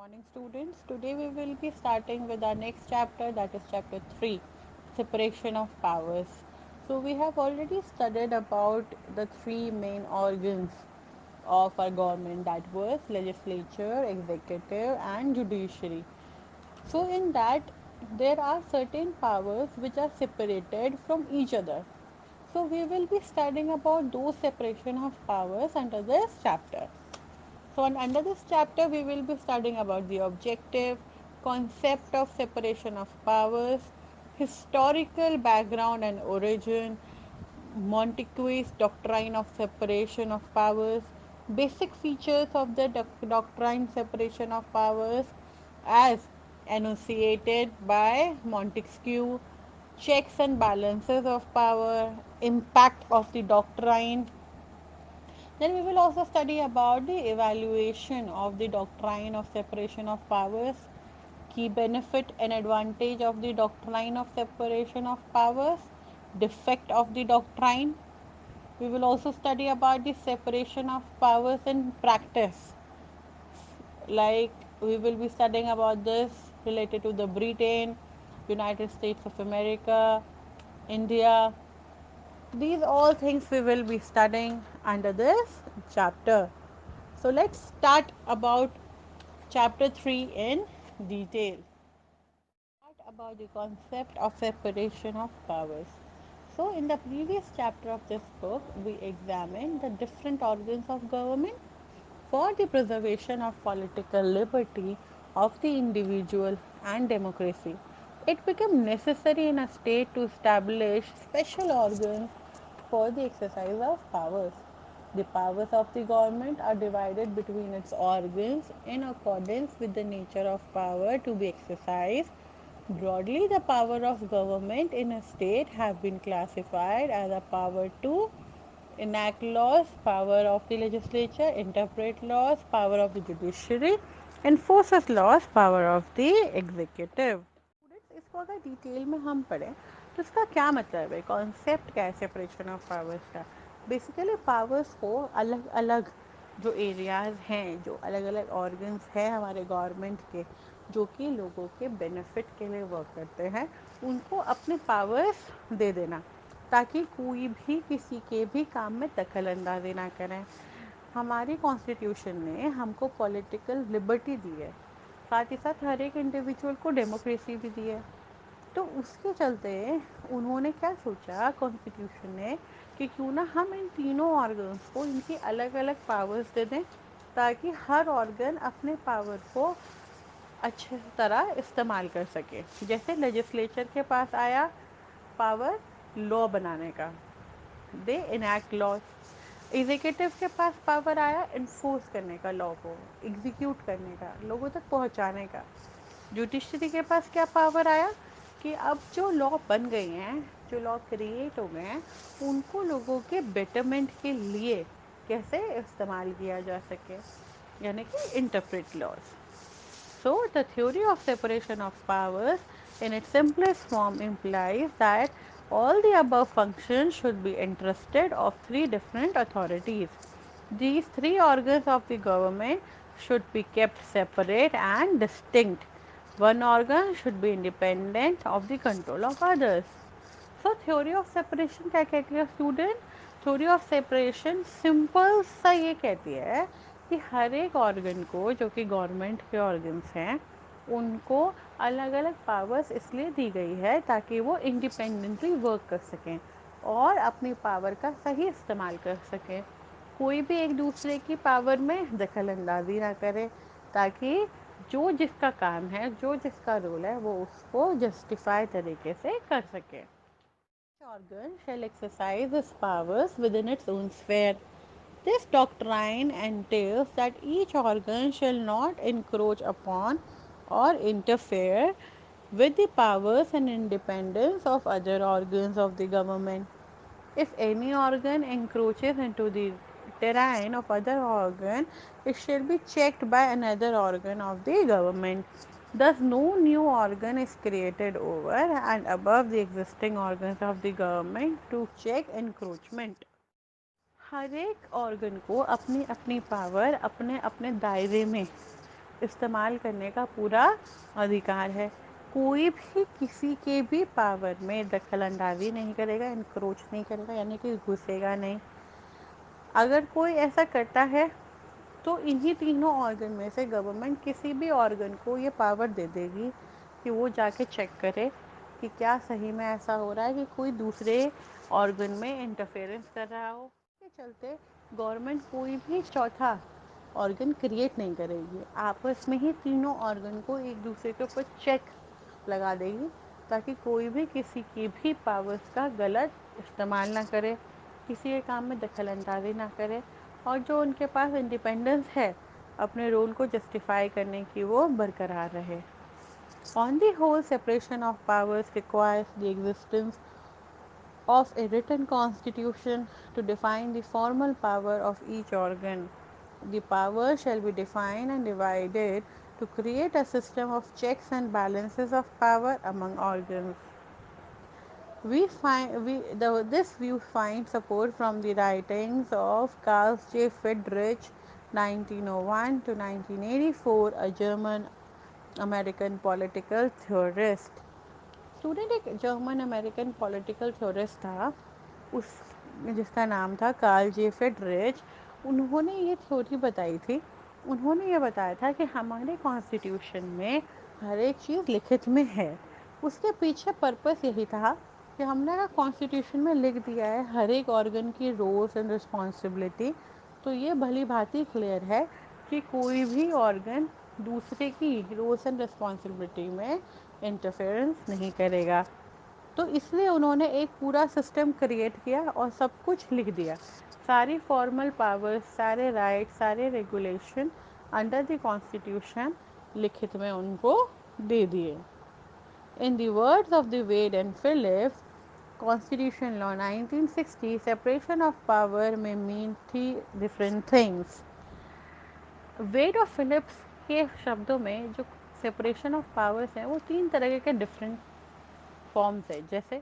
morning, students. Today we will be starting with our next chapter, that is chapter 3, separation of powers. So, we have already studied about the three main organs of our government, that was legislature, executive, and judiciary. So, in that, there are certain powers which are separated from each other. So, we will be studying about those separation of powers under this chapter. So, under this chapter, we will be studying about the objective, concept of separation of powers, historical background and origin, Montesquieu's doctrine of separation of powers, basic features of the doctrine separation of powers as enunciated by Montesquieu, checks and balances of power, impact of the doctrine. Then we will also study about the evaluation of the doctrine of separation of powers, key benefit and advantage of the doctrine of separation of powers, defect of the doctrine. We will also study about the separation of powers in practice. Like we will be studying about this related to the Britain, United States of America, India. These all things we will be studying under this chapter. So let's start about chapter 3 in detail. Start about the concept of separation of powers. So in the previous chapter of this book, we examined the different organs of government for the preservation of political liberty of the individual and democracy. It became necessary in a state to establish special organs for the exercise of powers. The powers of the government are divided between its organs in accordance with the nature of power to be exercised. Broadly, the power of government in a state have been classified as a power to enact laws, power of the legislature, interpret laws, power of the judiciary, enforces laws, power of the executive. Students इसको अगर detail में हम पढ़ें तो इसका क्या मतलब है, कॉन्सेप्ट क्या है सेपरेशन ऑफ पावर्स का। बेसिकली पावर्स को अलग अलग जो एरियाज़ हैं, जो अलग अलग ऑर्गन्स हैं हमारे गवर्नमेंट के, जो कि लोगों के बेनिफिट के लिए वर्क करते हैं, उनको अपने पावर्स दे देना ताकि कोई भी किसी के भी काम में दखल अंदाजी ना करें। हमारी कॉन्स्टिट्यूशन ने हमको पॉलिटिकल लिबर्टी दी है, साथ ही साथ हर एक इंडिविजुअल को डेमोक्रेसी भी दी है। तो उसके चलते उन्होंने क्या सोचा कॉन्स्टिट्यूशन ने कि क्यों ना हम इन तीनों ऑर्गन्स को इनकी अलग अलग पावर्स दे दें ताकि हर ऑर्गन अपने पावर को अच्छे तरह इस्तेमाल कर सके। जैसे लेजिस्लेचर के पास आया पावर लॉ बनाने का, दे इनैक्ट लॉज। एग्जीक्यूटिव के पास पावर आया इन्फोर्स करने का, लॉ को एग्जीक्यूट करने का, लोगों तक पहुंचाने का। जुडिशरी के पास क्या पावर आया कि अब जो लॉ बन गए हैं, जो लॉ क्रिएट हो गए हैं, उनको लोगों के बेटरमेंट के लिए कैसे इस्तेमाल किया जा सके, यानी कि interpret laws. So, the theory of separation of powers in its simplest form implies that all the above functions should be entrusted of three different authorities. These three organs of the government should be kept separate and distinct. One organ should be independent of the control of others. So theory of separation क्या कहती है student? Theory of separation simple सा ये कहती है कि हर एक organ को, जो कि गवर्नमेंट के ऑर्गन्स हैं, उनको अलग अलग पावर्स इसलिए दी गई है ताकि वो इंडिपेंडेंटली वर्क कर सकें और अपनी पावर का सही इस्तेमाल कर सकें। कोई भी एक दूसरे की पावर में दखल अंदाजी ना करे ताकि जो जिसका काम है, जो जिसका रोल है, वो उसको जस्टिफाई तरीके से कर सके। Each organ shall exercise its powers within its own sphere. This doctrine entails that each organ shall not encroach upon or interfere with the powers and independence of other organs of the government. If any organ encroaches into the terrain of other organ, it shall be checked by another organ of the government. Thus, no new organ is created over and above the existing organs of the government to check encroachment. हर एक organ को अपनी अपनी power अपने अपने दायरे में इस्तेमाल करने का पूरा अधिकार है। कोई भी किसी के भी पावर में दखल अंदाजी नहीं करेगा, इनक्रोच नहीं करेगा, यानी कि घुसेगा नहीं। अगर कोई ऐसा करता है तो इन्हीं तीनों ऑर्गन में से गवर्नमेंट किसी भी ऑर्गन को ये पावर दे देगी कि वो जाके चेक करे कि क्या सही में ऐसा हो रहा है कि कोई दूसरे ऑर्गन में इंटरफेरेंस कर रहा हो। के चलते गवर्नमेंट कोई भी चौथा ऑर्गन क्रिएट नहीं करेगी, आपस में ही तीनों ऑर्गन को एक दूसरे के ऊपर चेक लगा देगी, ताकि कोई भी किसी की भी पावर्स का गलत इस्तेमाल ना करे, किसी के काम में दखल अंदाजी ना करे, और जो उनके पास इंडिपेंडेंस है अपने रोल को जस्टिफाई करने की, वो बरकरार रहे। On the whole, separation of powers requires the existence of a written constitution to define the formal power of each organ. The power shall be defined and divided to create a system of checks and balances of power among organs. This view finds support from the writings of Carl J. Friedrich (1901 to 1984), a German American political theorist. Student, एक German American political theorist था, उस जिसका नाम था Karl जे Friedrich. उन्होंने ये theory बताई थी। उन्होंने ये बताया था कि हमारे कॉन्स्टिट्यूशन में हर एक चीज़ लिखित में है। उसके पीछे पर्पस यही था कि हमने अगर कॉन्स्टिट्यूशन में लिख दिया है हर एक ऑर्गन की रोल्स एंड रिस्पॉन्सिबिलिटी, तो ये भली भांति क्लियर है कि कोई भी ऑर्गन दूसरे की रोल्स एंड रिस्पॉन्सिबिलिटी में इंटरफेरेंस नहीं करेगा। तो इसलिए उन्होंने एक पूरा सिस्टम क्रिएट किया और सब कुछ लिख दिया। सारी फॉर्मल पावर्स, सारे राइट, सारे रेगुलेशन अंडर द कॉन्स्टिट्यूशन लिखित में उनको दे दिए। In the words of the Wade and Phillips, constitution law 1960, separation of power में mean three different things. Wade और फिलिप्स के शब्दों में जो सेपरेशन ऑफ पावर्स हैं वो तीन तरह के डिफरेंट फॉर्म्स है। जैसे